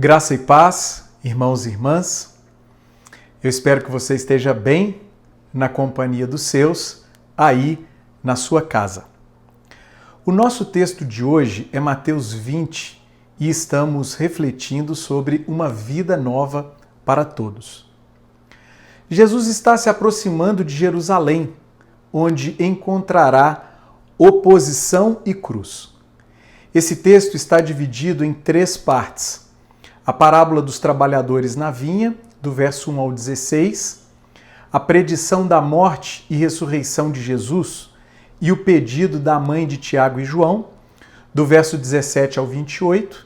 Graça e paz, irmãos e irmãs. Eu espero que você esteja bem na companhia dos seus, aí na sua casa. O nosso texto de hoje é Mateus 20 e estamos refletindo sobre uma vida nova para todos. Jesus está se aproximando de Jerusalém, onde encontrará oposição e cruz. Esse texto está dividido em 3 partes. A parábola dos trabalhadores na vinha, do verso 1 ao 16, a predição da morte e ressurreição de Jesus e o pedido da mãe de Tiago e João, do verso 17 ao 28,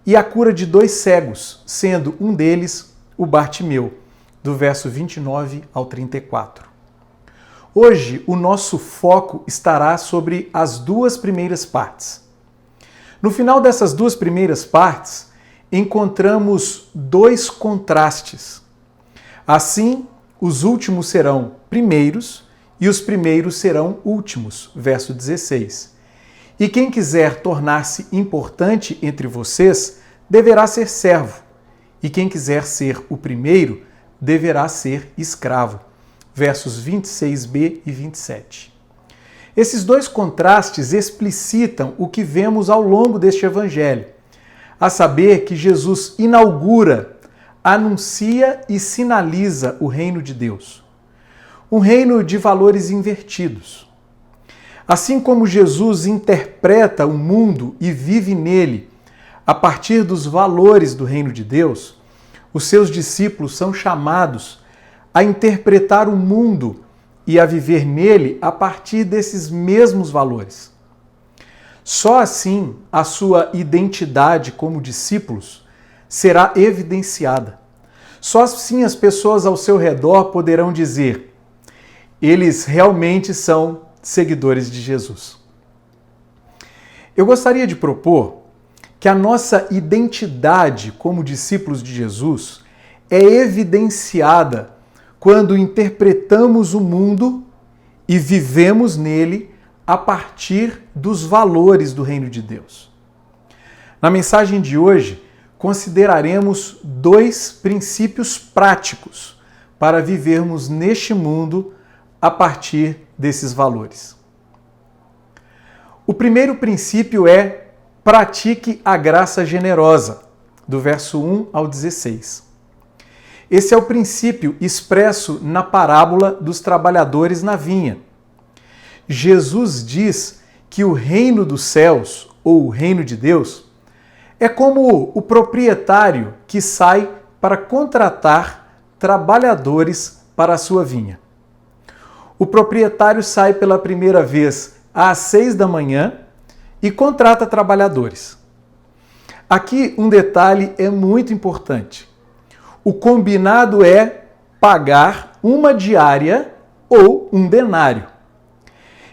e a cura de 2 cegos, sendo um deles o Bartimeu, do verso 29 ao 34. Hoje, o nosso foco estará sobre as 2 primeiras partes. No final dessas 2 primeiras partes, encontramos 2 contrastes. Assim, os últimos serão primeiros e os primeiros serão últimos, verso 16. E quem quiser tornar-se importante entre vocês deverá ser servo, e quem quiser ser o primeiro deverá ser escravo, versos 26b e 27. Esses 2 contrastes explicitam o que vemos ao longo deste evangelho, a saber que Jesus inaugura, anuncia e sinaliza o reino de Deus. Um reino de valores invertidos. Assim como Jesus interpreta o mundo e vive nele a partir dos valores do reino de Deus, os seus discípulos são chamados a interpretar o mundo e a viver nele a partir desses mesmos valores. Só assim a sua identidade como discípulos será evidenciada. Só assim as pessoas ao seu redor poderão dizer: eles realmente são seguidores de Jesus. Eu gostaria de propor que a nossa identidade como discípulos de Jesus é evidenciada quando interpretamos o mundo e vivemos nele a partir dos valores do reino de Deus. Na mensagem de hoje, consideraremos 2 princípios práticos para vivermos neste mundo a partir desses valores. O primeiro princípio é: pratique a graça generosa, do verso 1 ao 16. Esse é o princípio expresso na parábola dos trabalhadores na vinha. Jesus diz que o reino dos céus, ou o reino de Deus, é como o proprietário que sai para contratar trabalhadores para a sua vinha. O proprietário sai pela primeira vez às 6 da manhã e contrata trabalhadores. Aqui um detalhe é muito importante. O combinado é pagar uma diária ou um denário.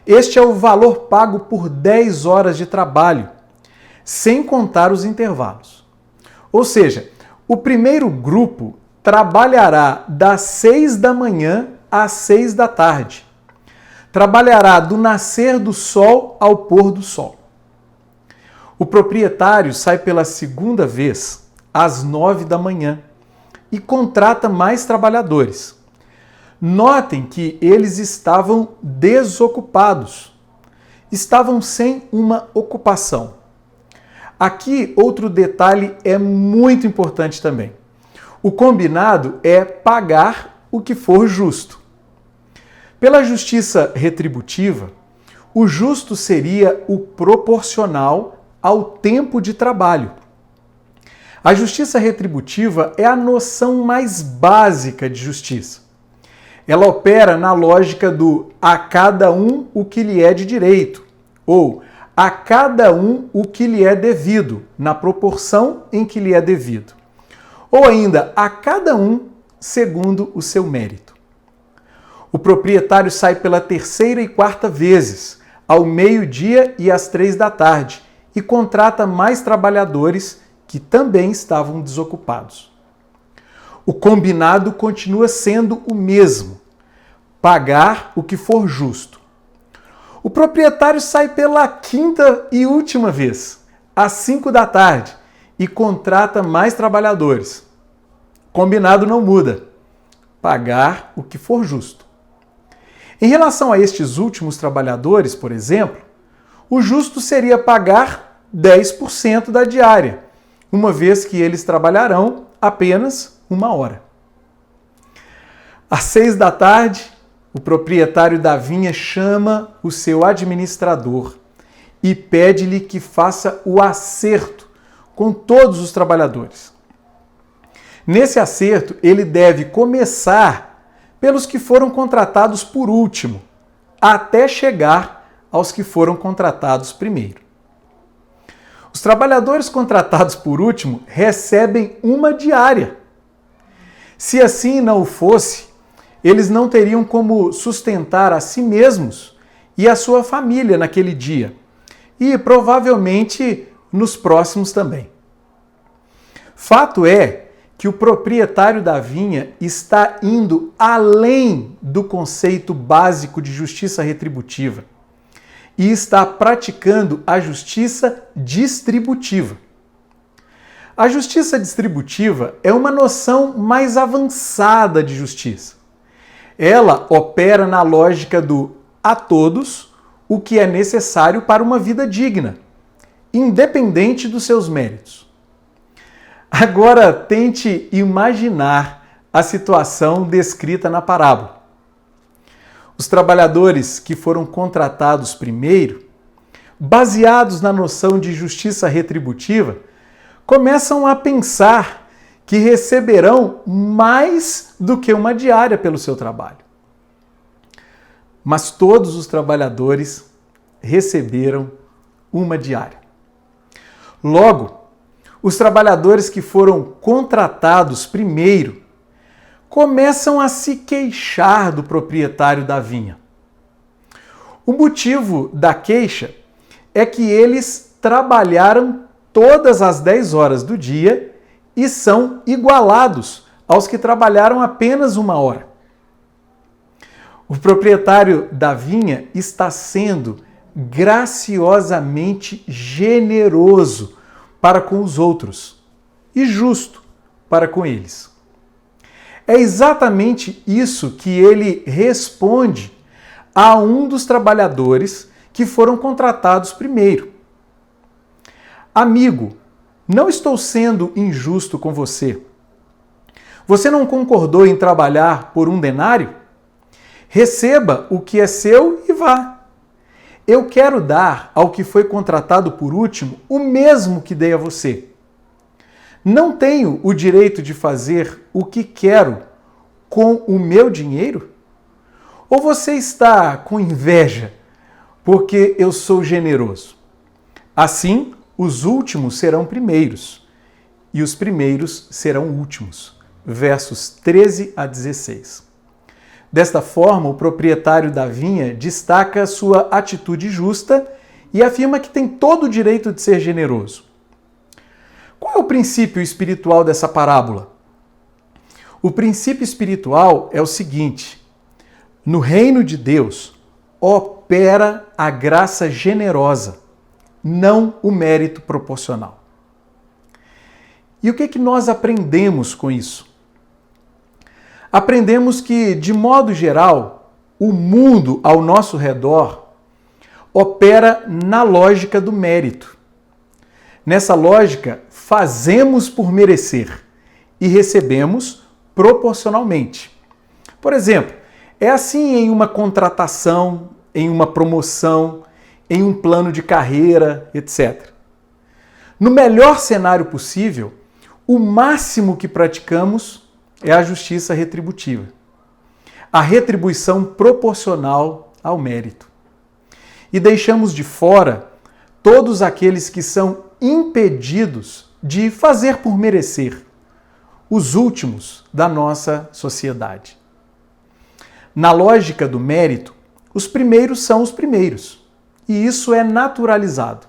Este é o valor pago por 10 horas de trabalho, sem contar os intervalos. Ou seja, o primeiro grupo trabalhará das 6 da manhã às 6 da tarde. Trabalhará do nascer do sol ao pôr do sol. O proprietário sai pela segunda vez às 9 da manhã e contrata mais trabalhadores. Notem que eles estavam desocupados, estavam sem uma ocupação. Aqui, outro detalhe é muito importante também. O combinado é pagar o que for justo. Pela justiça retributiva, o justo seria o proporcional ao tempo de trabalho. A justiça retributiva é a noção mais básica de justiça. Ela opera na lógica do a cada um o que lhe é de direito, ou a cada um o que lhe é devido, na proporção em que lhe é devido. Ou ainda, a cada um segundo o seu mérito. O proprietário sai pela 3ª e 4ª vezes, ao meio-dia e às 3 da tarde, e contrata mais trabalhadores que também estavam desocupados. O combinado continua sendo o mesmo: pagar o que for justo. O proprietário sai pela 5ª e última vez, às 5 da tarde, e contrata mais trabalhadores. Combinado não muda: pagar o que for justo. Em relação a estes últimos trabalhadores, por exemplo, o justo seria pagar 10% da diária, uma vez que eles trabalharão apenas 1 hora. Às 6 da tarde, o proprietário da vinha chama o seu administrador e pede-lhe que faça o acerto com todos os trabalhadores. Nesse acerto, ele deve começar pelos que foram contratados por último, até chegar aos que foram contratados primeiro. Os trabalhadores contratados por último recebem 1 diária. Se assim não o fosse, eles não teriam como sustentar a si mesmos e a sua família naquele dia, e provavelmente nos próximos também. Fato é que o proprietário da vinha está indo além do conceito básico de justiça retributiva e está praticando a justiça distributiva. A justiça distributiva é uma noção mais avançada de justiça. Ela opera na lógica do a todos o que é necessário para uma vida digna, independente dos seus méritos. Agora tente imaginar a situação descrita na parábola. Os trabalhadores que foram contratados primeiro, baseados na noção de justiça retributiva, começam a pensar que receberão mais do que 1 diária pelo seu trabalho. Mas todos os trabalhadores receberam 1 diária. Logo, os trabalhadores que foram contratados primeiro começam a se queixar do proprietário da vinha. O motivo da queixa é que eles trabalharam todas as 10 horas do dia e são igualados aos que trabalharam apenas 1 hora. O proprietário da vinha está sendo graciosamente generoso para com os outros e justo para com eles. É exatamente isso que ele responde a um dos trabalhadores que foram contratados primeiro. Amigo, não estou sendo injusto com você. Você não concordou em trabalhar por 1 denário? Receba o que é seu e vá. Eu quero dar ao que foi contratado por último o mesmo que dei a você. Não tenho o direito de fazer o que quero com o meu dinheiro? Ou você está com inveja porque eu sou generoso? Assim, os últimos serão primeiros e os primeiros serão últimos. Versos 13 a 16. Desta forma, o proprietário da vinha destaca sua atitude justa e afirma que tem todo o direito de ser generoso. Qual é o princípio espiritual dessa parábola? O princípio espiritual é o seguinte: no reino de Deus opera a graça generosa, não o mérito proporcional. E o que nós aprendemos com isso? Aprendemos que, de modo geral, o mundo ao nosso redor opera na lógica do mérito. Nessa lógica, fazemos por merecer e recebemos proporcionalmente. Por exemplo, é assim em uma contratação, em uma promoção, em um plano de carreira, etc. No melhor cenário possível, o máximo que praticamos é a justiça retributiva, a retribuição proporcional ao mérito. E deixamos de fora todos aqueles que são impedidos de fazer por merecer, os últimos da nossa sociedade. Na lógica do mérito, os primeiros são os primeiros, e isso é naturalizado.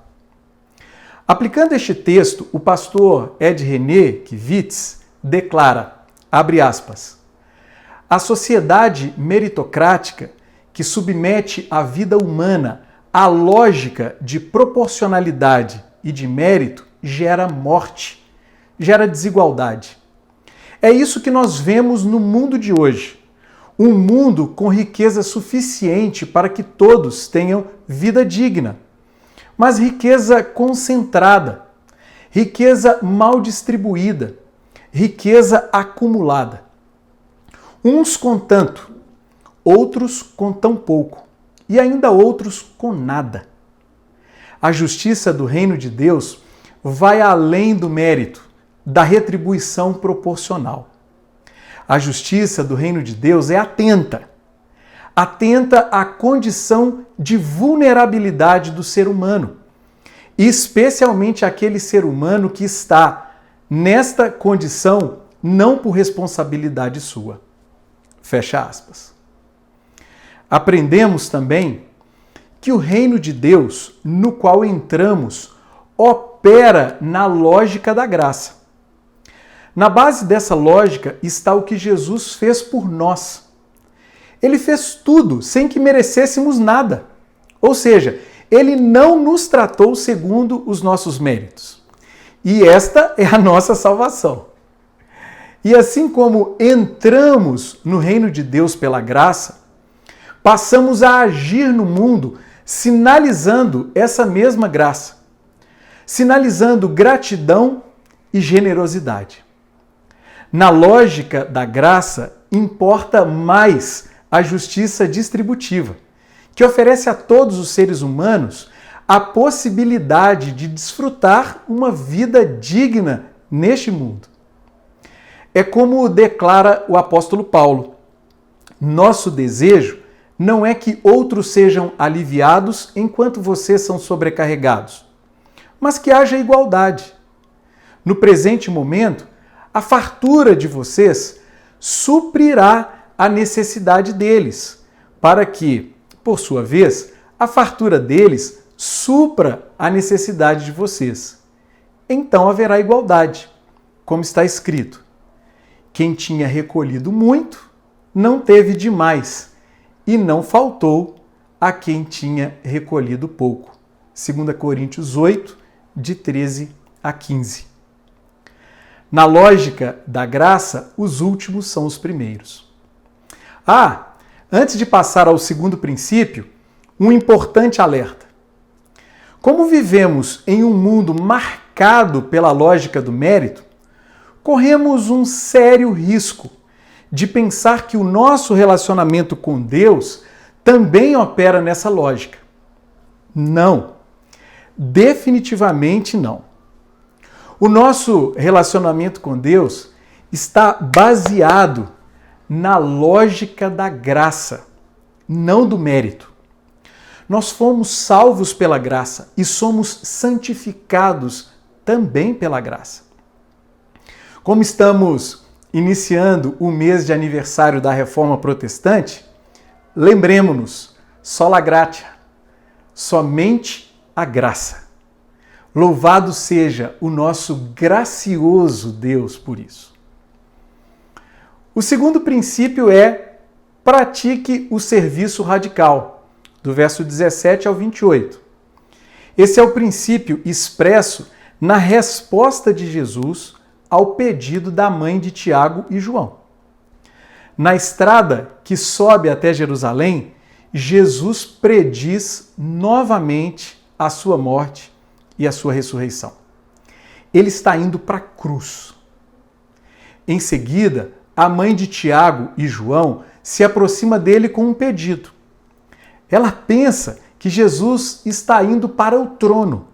Aplicando este texto, o pastor Ed René Kivitz declara, abre aspas, a sociedade meritocrática que submete a vida humana à lógica de proporcionalidade e de mérito gera morte gera desigualdade. É isso que nós vemos no mundo de hoje. Um mundo com riqueza suficiente para que todos tenham vida digna, mas riqueza concentrada, riqueza mal distribuída, riqueza acumulada. Uns com tanto, outros com tão pouco, e ainda outros com nada. A justiça do reino de Deus vai além do mérito, da retribuição proporcional. A justiça do reino de Deus é atenta à condição de vulnerabilidade do ser humano, e especialmente aquele ser humano que está nesta condição não por responsabilidade sua. Fecha aspas. Aprendemos também que o reino de Deus, no qual entramos, opera na lógica da graça. Na base dessa lógica está o que Jesus fez por nós. Ele fez tudo sem que merecêssemos nada. Ou seja, ele não nos tratou segundo os nossos méritos. E esta é a nossa salvação. E assim como entramos no reino de Deus pela graça, passamos a agir no mundo sinalizando essa mesma graça, sinalizando gratidão e generosidade. Na lógica da graça, importa mais a justiça distributiva, que oferece a todos os seres humanos a possibilidade de desfrutar uma vida digna neste mundo. É como declara o apóstolo Paulo: nosso desejo não é que outros sejam aliviados enquanto vocês são sobrecarregados, mas que haja igualdade. No presente momento, a fartura de vocês suprirá a necessidade deles, para que, por sua vez, a fartura deles supra a necessidade de vocês. Então haverá igualdade, como está escrito: quem tinha recolhido muito, não teve demais, e não faltou a quem tinha recolhido pouco. 2 Coríntios 8, de 13 a 15. Na lógica da graça, os últimos são os primeiros. Antes de passar ao segundo princípio, um importante alerta. Como vivemos em um mundo marcado pela lógica do mérito, corremos um sério risco de pensar que o nosso relacionamento com Deus também opera nessa lógica. Não. Definitivamente não. O nosso relacionamento com Deus está baseado na lógica da graça, não do mérito. Nós fomos salvos pela graça e somos santificados também pela graça. Como estamos iniciando o mês de aniversário da Reforma Protestante, lembremos-nos, sola gratia, somente a graça. Louvado seja o nosso gracioso Deus por isso. O segundo princípio é: pratique o serviço radical, do verso 17 ao 28. Esse é o princípio expresso na resposta de Jesus ao pedido da mãe de Tiago e João. Na estrada que sobe até Jerusalém, Jesus prediz novamente a sua morte e a sua ressurreição. Ele está indo para a cruz. Em seguida, a mãe de Tiago e João se aproxima dele com um pedido. Ela pensa que Jesus está indo para o trono.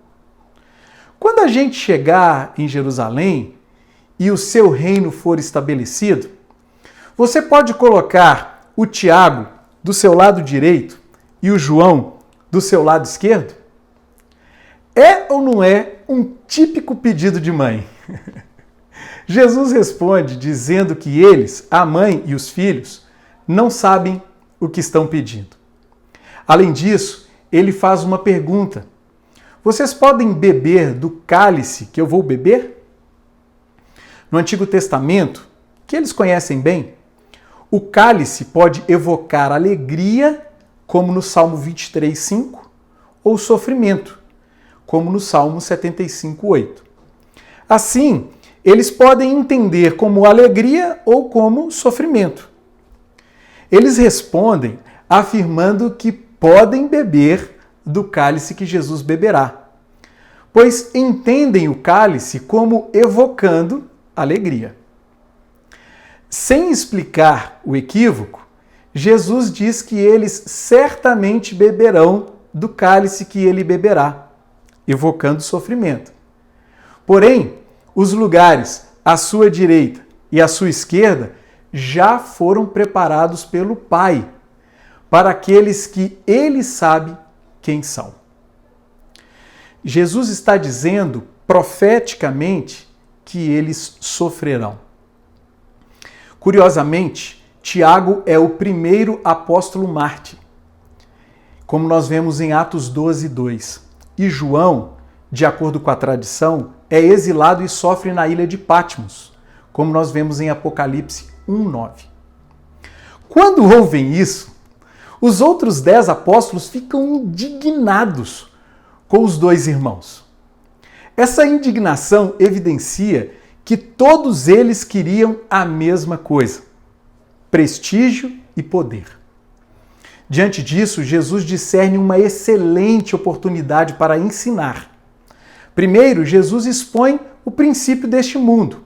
Quando a gente chegar em Jerusalém e o seu reino for estabelecido, você pode colocar o Tiago do seu lado direito e o João do seu lado esquerdo? É ou não é um típico pedido de mãe? Jesus responde dizendo que eles, a mãe e os filhos, não sabem o que estão pedindo. Além disso, ele faz uma pergunta: vocês podem beber do cálice que eu vou beber? No Antigo Testamento, que eles conhecem bem, o cálice pode evocar alegria, como no Salmo 23:5, ou sofrimento, como no Salmo 75:8. Assim, eles podem entender como alegria ou como sofrimento. Eles respondem afirmando que podem beber do cálice que Jesus beberá, pois entendem o cálice como evocando alegria. Sem explicar o equívoco, Jesus diz que eles certamente beberão do cálice que ele beberá, evocando sofrimento. Porém, os lugares à sua direita e à sua esquerda já foram preparados pelo Pai, para aqueles que ele sabe quem são. Jesus está dizendo profeticamente que eles sofrerão. Curiosamente, Tiago é o primeiro apóstolo mártir, como nós vemos em Atos 12, 2. E João, de acordo com a tradição, é exilado e sofre na ilha de Patmos, como nós vemos em Apocalipse 1, 9. Quando ouvem isso, os outros 10 apóstolos ficam indignados com os 2 irmãos. Essa indignação evidencia que todos eles queriam a mesma coisa: prestígio e poder. Diante disso, Jesus discerne uma excelente oportunidade para ensinar. Primeiro, Jesus expõe o princípio deste mundo.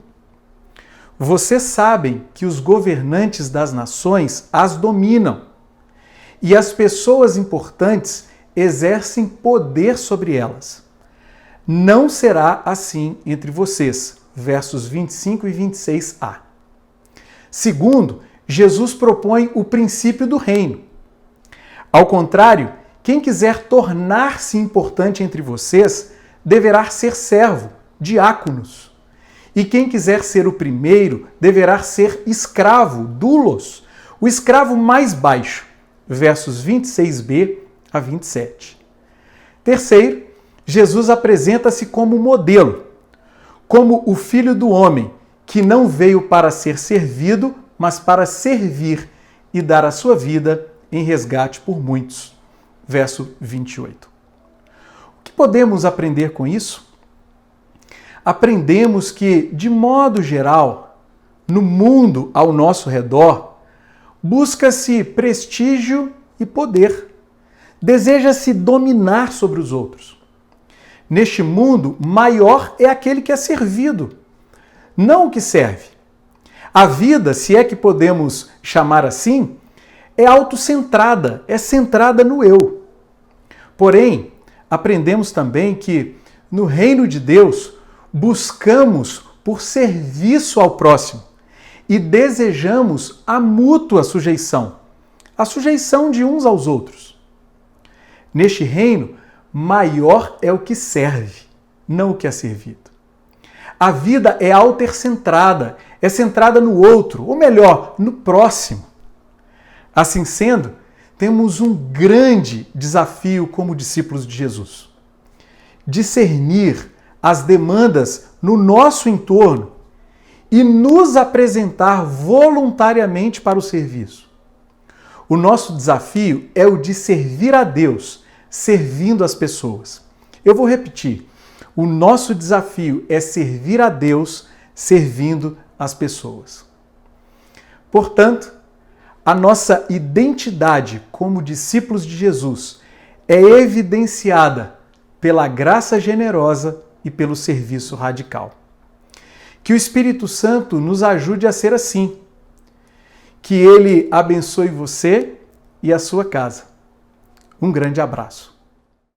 Vocês sabem que os governantes das nações as dominam e as pessoas importantes exercem poder sobre elas. Não será assim entre vocês. Versos 25 e 26a. Segundo, Jesus propõe o princípio do reino. Ao contrário, quem quiser tornar-se importante entre vocês deverá ser servo, diáconos. E quem quiser ser o primeiro deverá ser escravo, doulos, o escravo mais baixo. Versos 26b a 27. Terceiro, Jesus apresenta-se como modelo, como o Filho do Homem, que não veio para ser servido, mas para servir e dar a sua vida em resgate por muitos. Verso 28. O que podemos aprender com isso? Aprendemos que, de modo geral, no mundo ao nosso redor, busca-se prestígio e poder. Deseja-se dominar sobre os outros. Neste mundo, maior é aquele que é servido, não o que serve. A vida, se é que podemos chamar assim, é autocentrada, é centrada no eu. Porém, aprendemos também que, no reino de Deus, buscamos por serviço ao próximo e desejamos a mútua sujeição, a sujeição de uns aos outros. Neste reino, maior é o que serve, não o que é servido. A vida é autocentrada, é centrada no outro, ou melhor, no próximo. Assim sendo, temos um grande desafio como discípulos de Jesus: discernir as demandas no nosso entorno e nos apresentar voluntariamente para o serviço. O nosso desafio é o de servir a Deus, servindo as pessoas. Eu vou repetir. O nosso desafio é servir a Deus, servindo as pessoas. Portanto, a nossa identidade como discípulos de Jesus é evidenciada pela graça generosa e pelo serviço radical. Que o Espírito Santo nos ajude a ser assim. Que ele abençoe você e a sua casa. Um grande abraço.